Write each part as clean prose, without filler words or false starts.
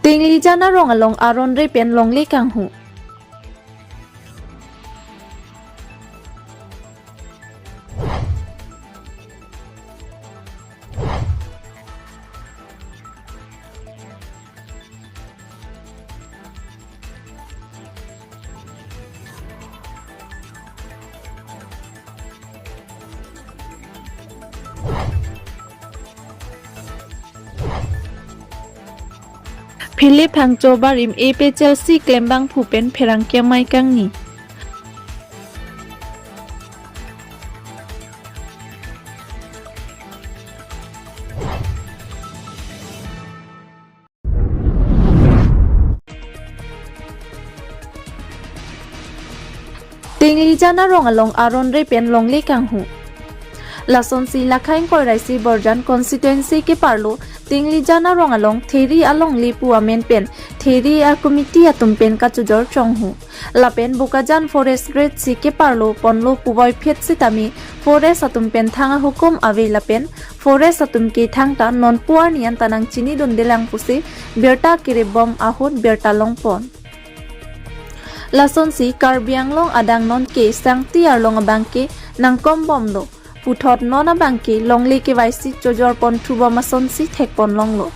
Tingli jana rong along aron re pen long le kang hu. Philip Hangcho barim epe Chelsea klembang phupen pherang kemai kangni. Tingli jana rong along aron re pen long le kang hu. Lason si lakhain koi raisi Borjan constituency ke parlo tingli jana rong along theri along li puamen pen theri a committee atum pen kachujor chonghu lapen bukajan forest grade si ke parlo ponlo puboy phet sitami forest atum pen thanga hukum avi lapen forest atum ke thangta non puar nian tanang chini dondelang pusi berta kire bom ahut berta longpon lason si karbianglong adang non ke sangti arlong abangke nangkom bomlo puthot nona bangki longli ke waisi chojor pon thubo mason si thekpon longlo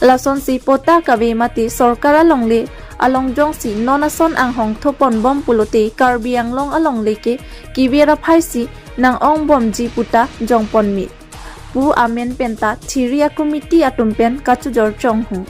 lason si pota kabe mati sorkara longli along jong si nona son ang hong thopon bom pulote karbi anglong along leke kibera phaisi nang ong bom ji puta jongpon mi pu amen penta thiria committee atumpen kachujor chonghu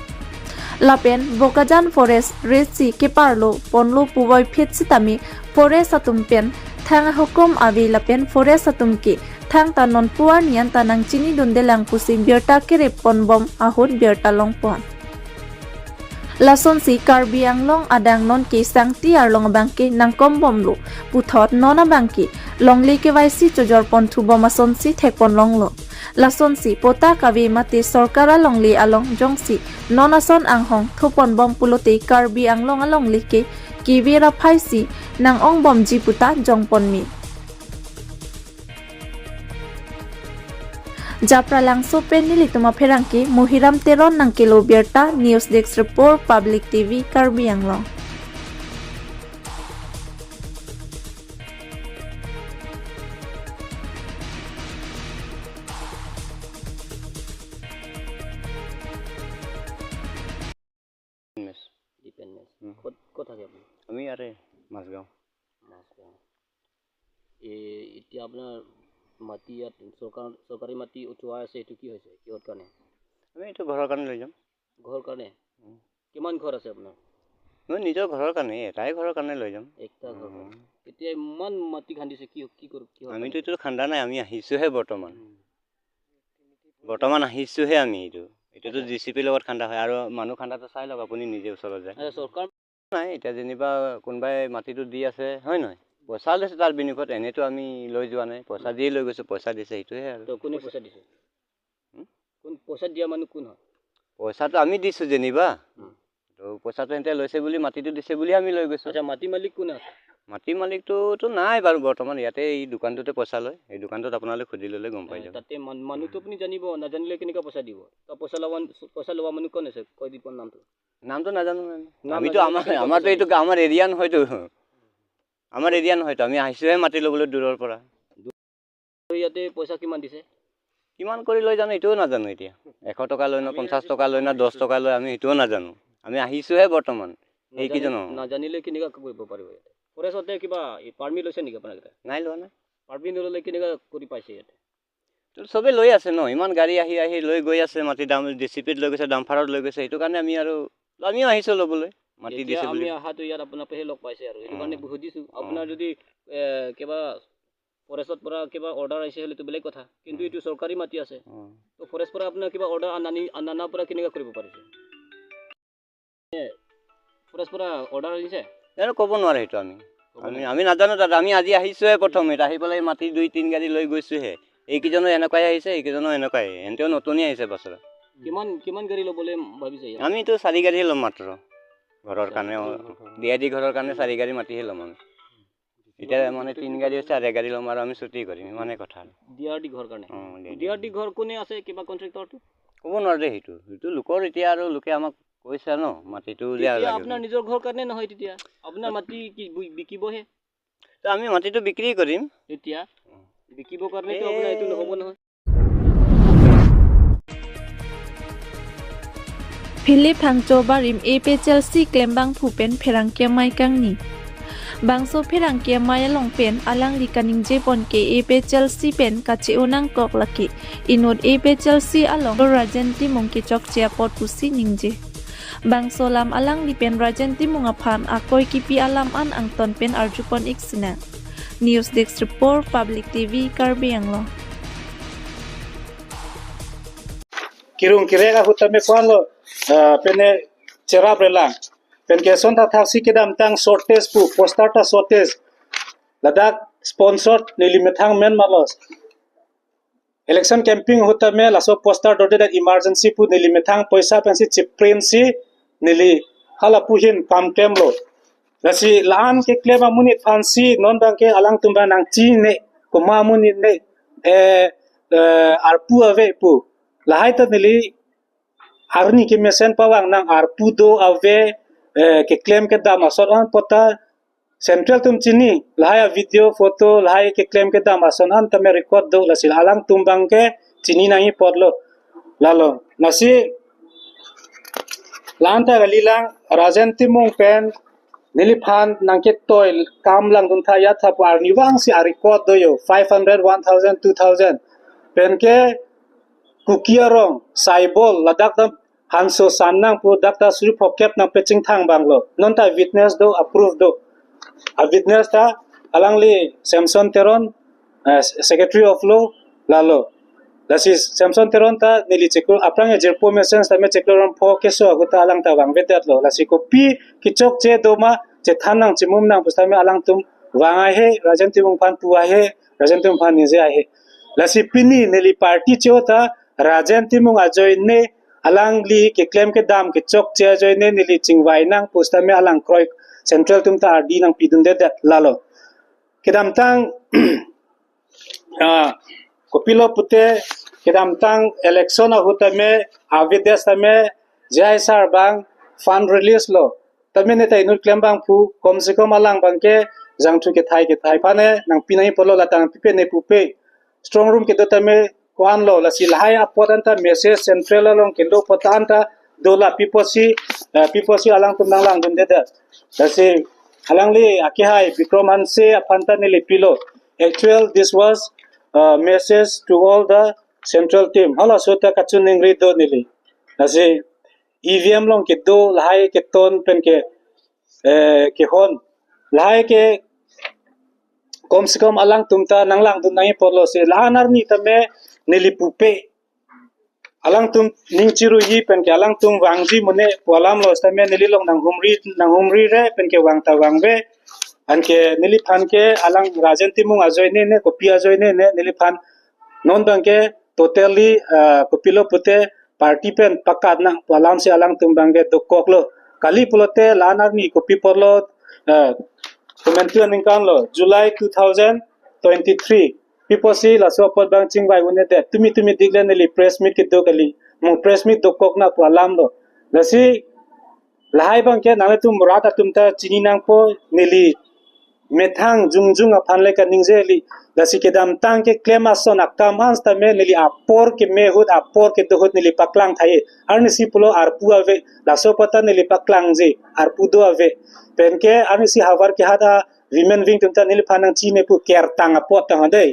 lapen bokajan forest resi ke parlo ponlo puboy phetsi tami forest atumpen thang hukum avi lapen forest atumki thang tanon puar nian tanang chini dondelang pusi berta kere pon bom ahut berta longpon lason si karbi anglong adang non ke sangti arlong bangke nangkom bomlo puthot nona bangki longli ke waisi chojor pon thubo mason si thekpon longlo lason si pota kavi mate sorkara longli along jongsi nona son anghong thopon bom pulote karbi anglong along like kibera phaisi nang ong bom ji puta jongpon mi Japralang sopen nili tuma pherangki Muhiram Teron nang kilo berta News Desk Report Public TV Karbi Anglong ক'ত থাকে আপুনি আমি ইয়াতে মাছগাঁও এতিয়া আপোনাৰ মাটি ইয়াত চৰকাৰী মাটি উঠোৱা আছে এইটো কি হৈছে কিহৰ কাৰণে আমি এইটো ঘৰৰ কাৰণে লৈ যাম ঘৰৰ কাৰণে কিমান ঘৰ আছে আপোনাৰ মই নিজৰ ঘৰৰ কাৰণে এটাই ঘৰৰ কাৰণে লৈ যাম একটা ঘৰ এতিয়া ইমান মাটি খান্দিছে কি আমিতো এইটো খান্দা নাই আমি আহিছোঁহে বৰ্তমান আহিছোঁহে আমি এইটোতো জিচিপিৰ লগত খান্দা হয় আৰু মানুহ খান্দাটো চাই লওক আপুনি নিজে ওচৰত যায় চৰকাৰ নাই এতিয়া যেনিবা কোনোবাই মাটিটো দি আছে হয় নহয় পইচা লৈছে তাৰ বিনিময়ত এনেতো আমি লৈ যোৱা নাই পইচা দিয়ে লৈ গৈছোঁ পইচা দিছে সেইটোহে আৰু কোনে পইচা দিছে কোন পইচা দিয়া মানুহ কোন হয় পইচাটো আমি দিছোঁ যেনিবা তো পইচাটো সিহঁতে লৈছে বুলি মাটিটো দিছে বুলি আমি লৈ গৈছোঁ আচ্ছা মাটি মালিক কোন আছে মাটি মালিকটোতো নাই বাৰু বৰ্তমান ইয়াতে এই দোকানটোতে পইচা লয় এই দোকানটোত আপোনালোকে সুধি ল'লে গম পাই যাব তাতে মানুহটো আপুনি জানিব নাজানিলে কেনেকৈ পইচা দিব তো পইচা লোৱা মানুহ কোন আছে কৈ দিব নামটো নাজানো আমিতো আমাৰতো এইটো আমাৰ এৰিয়া নহয়তো আমি আহিছোঁহে মাটি ল'বলৈ দূৰৰ পৰা ইয়াতে পইচা কিমান দিছে কিমান কৰি লৈ জানো এইটোও নাজানো এতিয়া 100 টকা লৈ না 50 টকা লৈ না 10 টকা লৈ আমি এইটোও নাজানো আমি আহিছোঁহে বৰ্তমান এইকেইজন নাজানিলে কেনেকৈ কৰিব পাৰিব ফৰেষ্টতে কিবা পাৰ্মিট লৈছে নেকি আপোনালোকে নাই লোৱা নাই পাৰ্মিট নল'লে কেনেকৈ কৰি পাইছে ইয়াতে তো চবেই লৈ আছে ন ইমান গাড়ী আহি লৈ গৈ আছে মাটি দাম ডিচিপিত লৈ গৈছে ডাম্পাৰত লৈ গৈছে সেইটো কাৰণে আমিও আহিছোঁ ল'বলৈ মাটি দিছে বুলি আমি অহাটো ইয়াত আপোনালোকেহে লগ পাইছে আৰু সেইটো কাৰণে সুধিছোঁ আপোনাৰ যদি কিবা ফৰেষ্টৰ পৰা কিবা অৰ্ডাৰ আহিছে হ'লেতো বেলেগ কথা কিন্তু এইটো চৰকাৰী মাটি আছে তো ফৰেষ্টৰ পৰা আপোনাৰ কিবা অৰ্ডাৰ আনাৰ পৰা কেনেকৈ কৰিব পাৰিছে ফৰেষ্টৰ পৰা অৰ্ডাৰ আহিছে এইটো ক'ব নোৱাৰে সেইটো আমি নাজানো দাদা আমি আজি আহিছোঁহে প্ৰথম আহি পেলাই মাটি 2-3 গাড়ী লৈ গৈছোঁহে এইকেইজনো এনেকুৱাই আহিছে এইকেইজনো এনেকুৱাই সিহঁতেও নতুনেই আহিছে বছৰ কিমান গাড়ী ল'বলৈ ভাবিছে আমিতো 4 গাড়ীহে ল'ম মাত্ৰ ঘৰৰ কাৰণে ডিআইডি ঘৰৰ কাৰণে 4 গাড়ী মাটিহে ল'ম আমি এতিয়া মানে 3 গাড়ী আছে আৰু 1 গাড়ী ল'ম আৰু আমি ছুটি কৰিম ইমানে কথা ডিআৰডি ঘৰ কাৰণে ডিআৰডি ঘৰ কোনে আছে কিবা কন্ট্ৰাক্টৰটো ক'ব নোৱাৰে সেইটো লোকৰ এতিয়া আৰু লোকে আমাক কৈছা ন মাটিটো উলিয়াব তেতিয়া লাগে আপোনাৰ নিজৰ ঘৰ কাৰণে নহয় তেতিয়া আপোনাৰ মাটি কি বিকিবহে তো আমি মাটিটো বিক্ৰী কৰিম তেতিয়া বিকিবৰ কাৰণেতো আপোনাৰ এইটো নহ'ব নহয় Philip Hangcho Barim APHLC Klembang Phupen Pherangkia Mai Kangni Bangso Pherangkia Mai Longpen Alang Likaning Jepon ke APHLC Pen Kache Unang Kok Laki Inod APHLC Along Rajenti Mongki Chok Chia Pot Pusi Ningje Bangso Lam Alang Lipen Rajenti Mungaphan Akoy Kipi Alam An Angton Pen Arjupon Iksina News Desk Report Public TV Karbianglo Kirung kirega hutame kwalo pene cerap relang pen keson ta thaksi kedam tang shortage pu poster ta shortage ladak sponsored nilimethang men malos election camping hutame laso poster dode that emergency pu nilimethang paisa pensi chiprensi nili hala puhin pamtem lo nasi laan ke klema munit fansi non bangke alang tumba nang chi ne kuma munit ne arpu ave pu lahai ta nili arni ke mesen pawang nang arpu do ave ke claim ke dam asor an pota central tum chini lahai video photo lahai ke claim ke dam ason an tame record do lasil alang tumbang ke chini nai podlo lalo nasi lanta galilang rajanti mung pen niliphan nangke toil kam lang dun tha ya tha par niwang si a record do yo 500 1000 2000 pen ke kukiarong saibol ladak dam hanso sannang pu dakta suri phokep na peching thang banglo non ta witness do approve do a witness ta alangli samson teron secretary of law lalo that is samson teron ta nili cheklo aprang jerpo message ta me cheklo pho keso agota alang ta bang vetat lo lasi kopi kichok che do ma che thanang chimum nang pusta me alang tum wanga he rajanti mung phan puwa he rajanti mung phan nije he lasi pini nili party chota rajanti mung ajoy ne alang li ke claim ke dam ke chok che ajoy ne nili chingwai nang pusta me alang kroi central tum ta rd nang pidun de lalo kedam tang kopilo pute kedam tang election hutame avides tame jai sar bang fund release lo tame ne tai nur claim bang pu kom se kom alang bang ke jangthu ke thai phane nang pinai polo latang pipe ne pupe strong room ke tame kwan lo lasi lahai apodanta message central along ke lo potanta dola piposi alang tum nang lang dun de lasi alang li akihai bikroman se apanta ne lepilo actual this was message to all the central team hala sota kachuning ri do nili lasi evm long ke do lahai ke ton pen ke hon lahai ke kom se kom alang tumta nanglang dun nai polo se lanar ni tame nilipupe alang tum ningchiru yi pen ke alang tum wangji mune polam lo tame nililong nang humri re pen ke wangta wangbe anke niliphan ke alang rajanti mung ajoy ne kopi ajoy ne niliphan non bangke totally kopilo pute party pen pakat na polam se alang tum bangge dokoklo kali pulote lanar ni kopi porlo Komentuan ningkan lo July 2023 people see la so pot bang ching bai wone de tumi diglen li press meet ki do kali mo press meet do kok na po alam lo la si lahai bang ke na tum rata tum ta chini nang po nili methang jungjung aphan le ka ningje li la si ke dam tang ke claim ason akam hans ta me nili apor ke me hut apor ke do hut nili paklang thai arni si pulo arpu ave la so pata nili paklang je arpu do ave penke ani si hawar ke hada women wing tumta nil phanang chi ne pu ker tang apot tang dei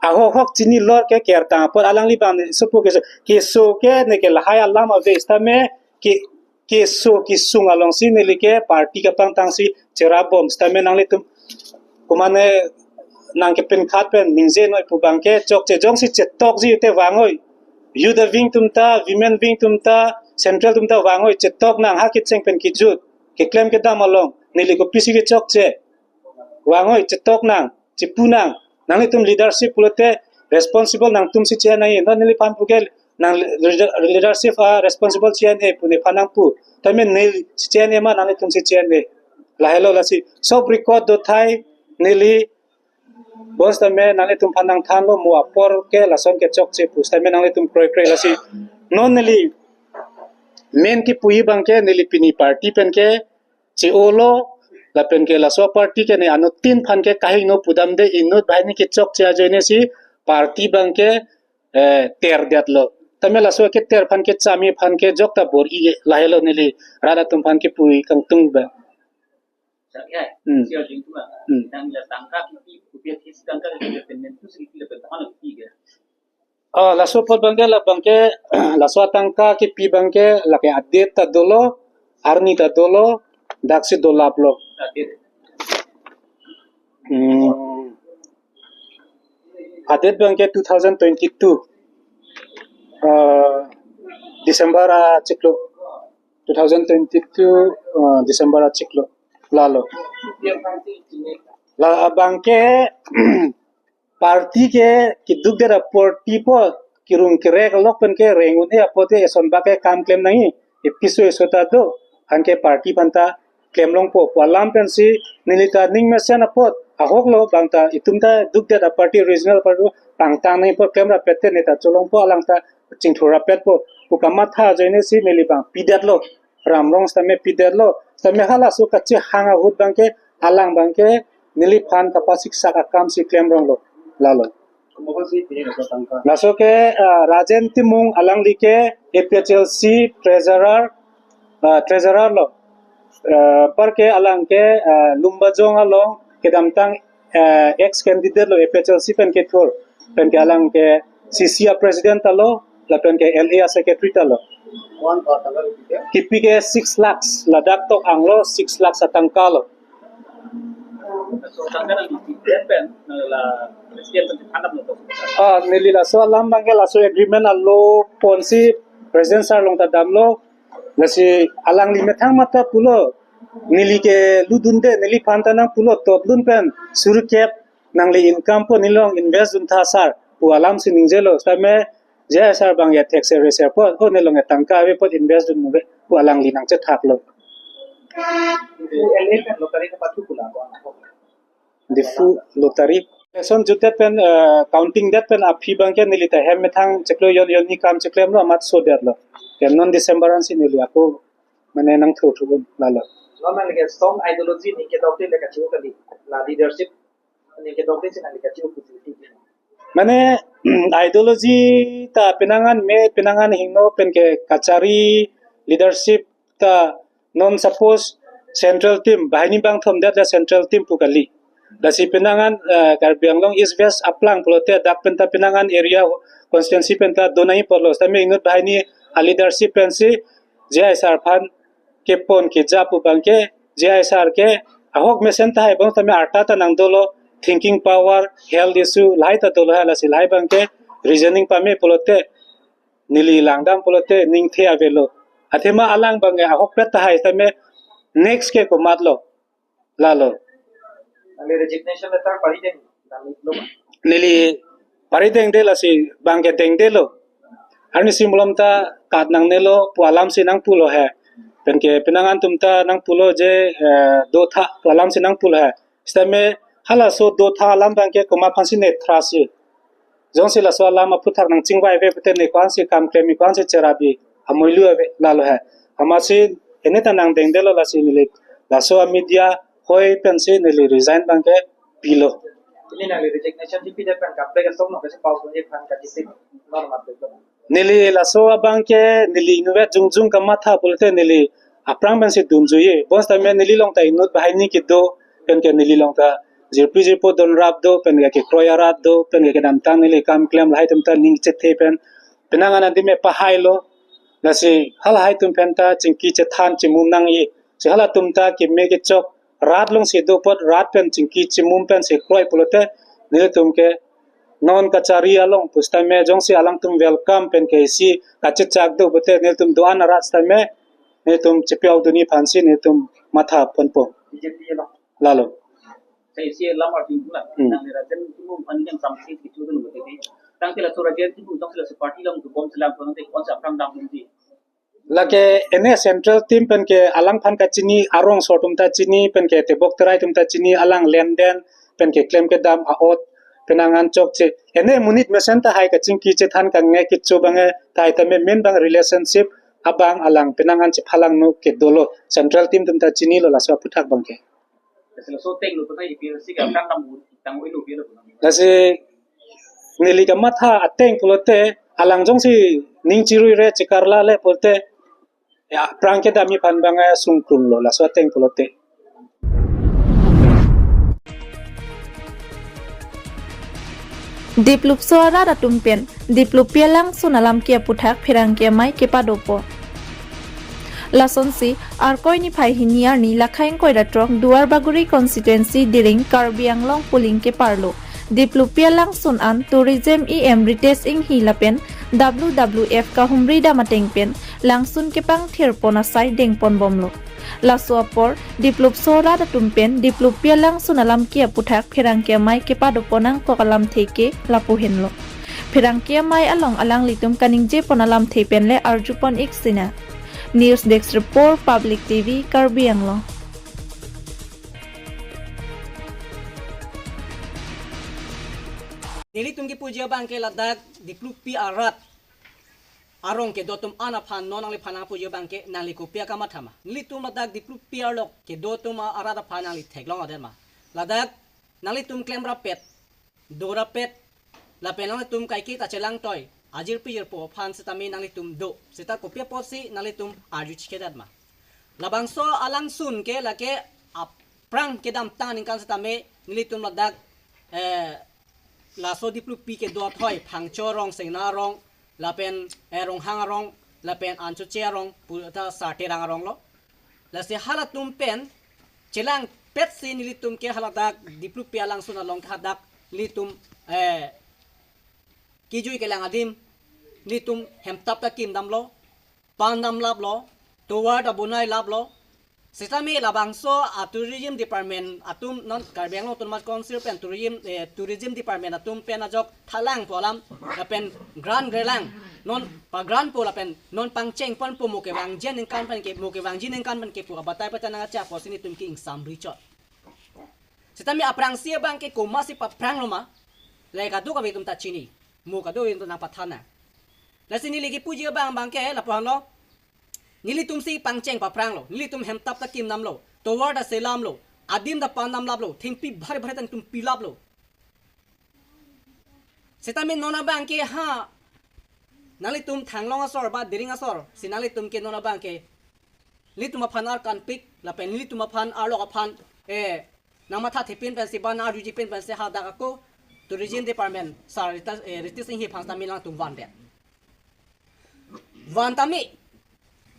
aho hok chini lor ke ker tang apot alang li ban supu ke so ke ne ke lahai alam ave sta me ke so ki sung along si ne like party ka pang tang si chera bom sta me nang le tum kumane nang ke pen khat pen ningje noi pu bang ke chok che jong si chetok ji te wangoi you the wing tumta women wing tumta central tumta wangoi chetok nang ha ki cheng pen ki jut ke claim ke dam along nili ko pisi ke chok che wangoi chetok nang chipu nang nang tum leadership pulote responsible nang tum si che nai no nili pan pugel nang leadership responsible che ne pune phanang pu tame nil che ne ma nang tum si che ne la hello la si sob record do thai nili bos tame nang tum phanang than lo mu apor ke lason ke chok che pu tame nang tum kroi la si non nili main ki pui bang ke nilipini party pen ke chi olo la pen ke la so party ke ne anu tin phan ke kahi no pudam de inut bhai ni ki chok cha joine si party bang ke ter dat lo tame la so ke ter phan ke chami phan ke jok ta bor i lahelo nili rada tum phan ke pui kang tung ba Siya jing tu nang la tangka ki upia ki tangka independent tu segi le tahan ki ge la so pot bang ke la bang ke la so tangka ki pi bang ke la ke update ta dolo arni ta dolo daksi dolap lo update bang ke 2022 December ciklo 2022 December ciklo lalo la bangke party ke kiduk de report tipo kirung kirek lok pen ke rengun e apote son bake kam claim nahi episo esota do anke party panta claim long po walam pen si nilita ning mesen apot ahok lo bangta itumta duk de party regional party pangta nahi por claim ra pette neta cholong po alangta chingthura pet po ukama tha joine si nili bang pidat lo ramrong stame pidat lo stame hala su kachi hanga hut bangke alang bangke nili phan kapasik saka kam si claim rong lo lalo naso ke rajen timung alang like APHLC treasurer lo par ke alang ke lumbajong along kedamtang ex candidate lo APHLC pen ke thor pen ke alang ke CCA president alo la pen ke LA secretary talo kipi ke 6 lakhs ladak to anglo 6 lakhs atangka lo so tangka nang ki pen la presiden tu hanap no to nili la so alam bangke la so agreement allo ponsi president sar long ta damlo lasi alang li methang mata pulo nili ke ludunde nili pantana pulo totlun pen surkep nang li income po nilong invest dun tha sar pu alam siningjelo tame je sar bang ya tax reserve po ho nilong ya tangka we po invest dun move pu alang li nang che thak lo the full lottery son jutet pen counting that pen aphi bangke nilita hem methang cheklo yon ni kam cheklem lo mat so der lo ken non december an sin nili ako mane nang thru thru lalo normal ke strong ideology ni ke dokte le ka chu kali la leadership ni ke dokte sin ali ka chu puti mane ideology ta penangan hingno pen ke kachari leadership ta non suppose central team bahini bang thom that the central team pukali dasi penangan Karbianglong East West aplang pulote dak penta penangan area constituency penta donai polos tame ingut bahini a leadership pensi JSR phan ke pon ke japu bangke JSR ke ahok mesen ta ebong tame arta ta nang dolo thinking power health issue lai ta dolo hala si lai bangke reasoning pame pulote nili langdam pulote ning the avelo athema alang bange ahok pet ta hai tame next ke ko matlo lalo ale resignation letter pari den dami lo nili parideng de la si bangke deng de lo arni simulom ta kat nang nelo pualam si nang pulo hai penke penangan tumta nang pulo je do tha pualam si nang pulo hai stame hala so do tha lam bangke koma phansi ne thrasi jong si la so lam aputhar nang chingwai ve pete ne kwan si kam kremi kwan si cherabi amoilu ave lalo hai amasi ene ta nang deng de lo la si nili la so media hoi pensi nili resign bangke pilo ini na resignation di pide kan kapre ka song no ka pau ko ni kan ka disik normal de nili laso abangke nili inuwe jungjung kamatha pulte nili aprang bansi dumjuye bons tame nili long ta inut bahini kiddo penke nili long ta jirpo don rap do penke ke kroya rat do penke ke namtang nili kam klem lai tumta ning chethe pen penangana dime pahailo nasi hal hai tum penta chingki chethan chimum nang yi se hala tumta ke me ke chok rat long se do pot rat pen chingki chimum pen se kroi pulote nili tumke non kachari along pustame jong si alang tum welcome pen kesi kachit chak do bote ne tum doan rasta me ne tum chipiau duni phansi ne tum matha ponpo BJP lo lalo sai si lam ar tin pula nang le rajen tu pan jang samsi ki chu dun bote ti tang ke la so rajen tu dong la party lam tu bom salam ko te kon sa pram dam ti lake ene central team pen ke alang phan ka chini arong sotum ta chini pen ke te bok terai tum ta chini alang lenden pen ke claim ke dam aot penangan chok che ene munit mesen ta hai ka chingki che than ka nge ki chu bange tai ta me men bang relationship abang alang penangan cepalang no ke dolo central team tum ta chini lo laswa puthak bangke Kasi so teng lu patay ipil si ka prang tamu ilu pil lu. nasi nili kamatha ateng pulote alang jong si ning chirui re chikarla le polte ya prangke dami pan banga sungkrung lo laswa teng pulote Diplup suara datumpen, diplup pialang sunalam kia puthak phirang kia mai ke padopo. Lasonsi arkoi ni phai hiniar ni lakhaing koira trok duar baguri constituency diring Karbi Anglong puling ke parlo. Diplup pialang sunan tourism em rites ing hilapen WWF ka humri damateng pen langsun ke pang thirpona sai dengpon bomlo. Lasuapor diplup sora datumpen diplup pialang sunalam kia puthak phirang kia mai ke padoponang kokalam theke lapuhenlo. Phirang kia mai along alang litum kaning je ponalam thepen le arjupon iksina. News Desk Report Public TV Karbi Anglong. Nili tumki puja bangke ladak diplupi arat arong ke dotum ana phan non ang li phana puja bangke nali kopia kama thama nili tum ladak diplupi arlok ke dotum arada phana li theklong adema ladak nali tum klemra pet dora pet la penang tum kai ki ta chelang toy ajir pijir po phan setami nali tum do seta kopia posi nali tum aju chikedatma labang so alang sun ke lake aprang ke dam tan ingkan setame nili tum ladak la so diplupi ke dot hoy phangcho rong sengna rong la pen rong hang rong la pen ancho che rong puta sate rang rong lo la se halatum pen chelang pet sin litum ke haladak diplupi alang suna long hadak litum kijui ke lang adim litum hemtap ta kim dam lo pandam lab lo toward abunai lab lo Sitami labangso tourism department atum non Karbi Anglong Autonomous Council pen tourism department atum pen ajok thalang polam pen grand grelang non pa grand pola pen non pangcheng pon pu muke wang jen ing kan pen ke muke wang jin ing kan pen ke pu abatai patana cha posini tum king samri chot Sitami aprang sia bang ke komasi pa prang loma le ka du ka vitum ta chini mu ka du in na pathana la sini ligi puji bang bang ke la pohon lo Nilitum si pangcheng pa prang lo nilitum hem tap ta kim nam lo toward da selam lo adim da pandam lab lo thingpi bhar bhar tan tum pilap lo setamin nona bang ke ha nalitum thanglong asor ba diring asor sinalitum ke nona bang ke litum aphan ar kan pik la pen litum aphan ar lo aphan namatha thepin pen si ban ar juji pen pen se ha da ko tourism department sar ritis hi phangta milang tum van de van tami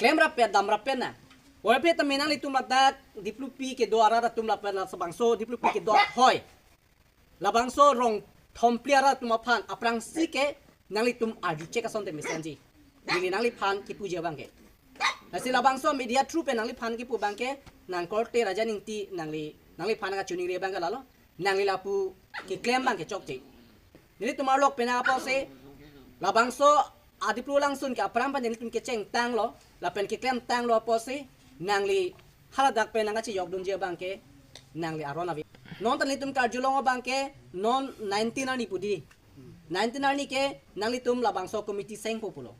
Klaim rapet dam rapet na. Walaupun teminang litum ladak diplupi ke doara tum lapet la sabangso diplupi ke doa hoy. Labangso rong thompliara tum aphan aprang sike nang litum aju cek ason te mesenji. Dili nang lipan ki puja bangke. Nasi labangso media true pe nang lipan ki pu bangke nang korte raja ningti nang lipan ka chuning re bangka lalo nang lilapu ki klaim bangke chokje. Nili tumar lok pena apa se labangso adiplu langsun ke aprang pan nilitum ke ceng tang lo lapen ke klem tang lo posi nangli haladak pe nanga chi yogdun je bangke nangli arona vi non tan litum kar julong bangke non 19 ani pudi 19 ani ke nangli tum labangso committee seng populo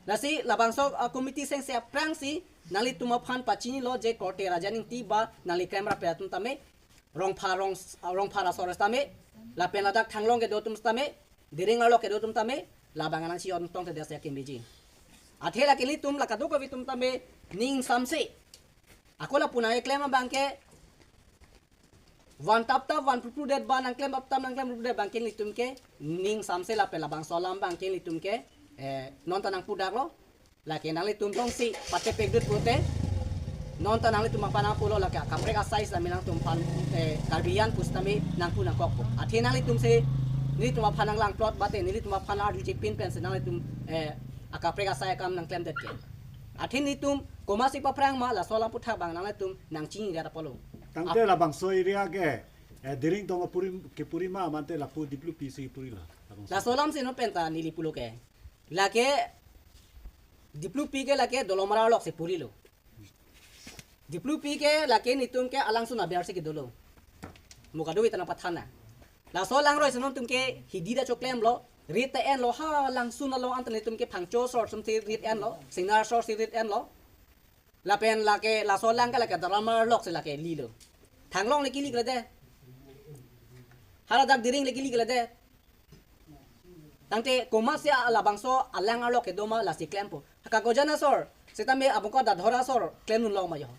nasi labangso committee seng se aprang si nangli tum phan pachini lo je korte rajaning ti ba nangli camera pe atum tame rong pha la soras tame lapen ladak thanglong ke dotum tame diring lo ke dotum tame labangan si on tong te desa ke meji athela ke litum la kadu ko vitum tame ning samse akola punai klema bangke wan tap wan pru det ban ang klem up tam nang klem det bangke litum ke ning samse la pe labang solam bangke litum ke non tanang pudak lo la ke nang litum tong si pate pegdut pute non tanang litum pana pulo la ka kapreka size la minang tum pan karbian pustami nang punang kok athena litum se nili tuma phanang lang plot bate nili tuma phana ju pin pen se nang litum akapreka saya kam nang klem det ke athin nitum komasi pa prang ma la sola putha bang nang litum nang ching ya polo Tangte la bang so area ke diring tong puri ma mante la pu diplu pc puri la. La solam se no penta nili pulo ke la ke diplu pi ke la ke dolomara lok se puri lo diplu pi ke la ke nitum ke alang suna biar se ke dolo mukadu itana pathana la solang roi senom tum ke hidida choklem lo Rit en lo ha langsung na lo antan tum ke phangcho sor sum ti rit en lo sinar sor si rit en lo la pen la ke la so lang ka la ka drama lok se la ke li lo thang long le ki li kle de hara dak diring le ki li kle de tangte komasya la bangso alang alo ke doma la si klempo ka ko jana sor setame amuka da dhora sor klem nun long ma yo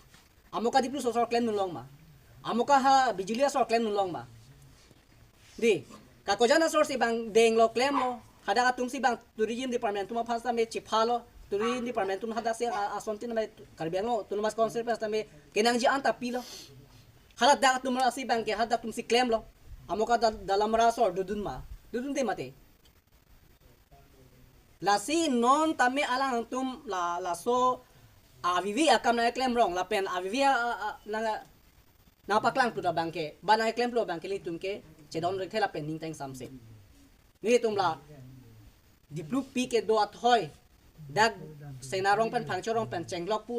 amuka diplu sor klem nun long ma amuka ha bijulia sor klem nun long ma di ka ko jana sor si bang deng lo klem lo hada ka tum si bang tourism department tuma phasta me chipalo tourism department tum hada se asontin me karbiang lo tum mas concept pasta me kenang ji anta pilo hada da tum si bang ke hada tum si klem lo amuka dalam rasor dudun de mate la si non tame alang tum la so avivi akam na klem rong la pen avivi na paklang tu da bangke bana klem lo bangke li tum ke chedon rekhe la pen ning tang samse ni tum la diplu pi ke do at hoy dag senarong pen phangchorong pen chenglok pu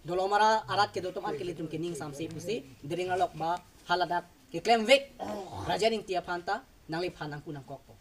dolomara arat ke do tum an ke li tum ke ning samse pusi diring alok ba haladak ke klem vek rajaning tia phanta nangli phanang kunang kokpo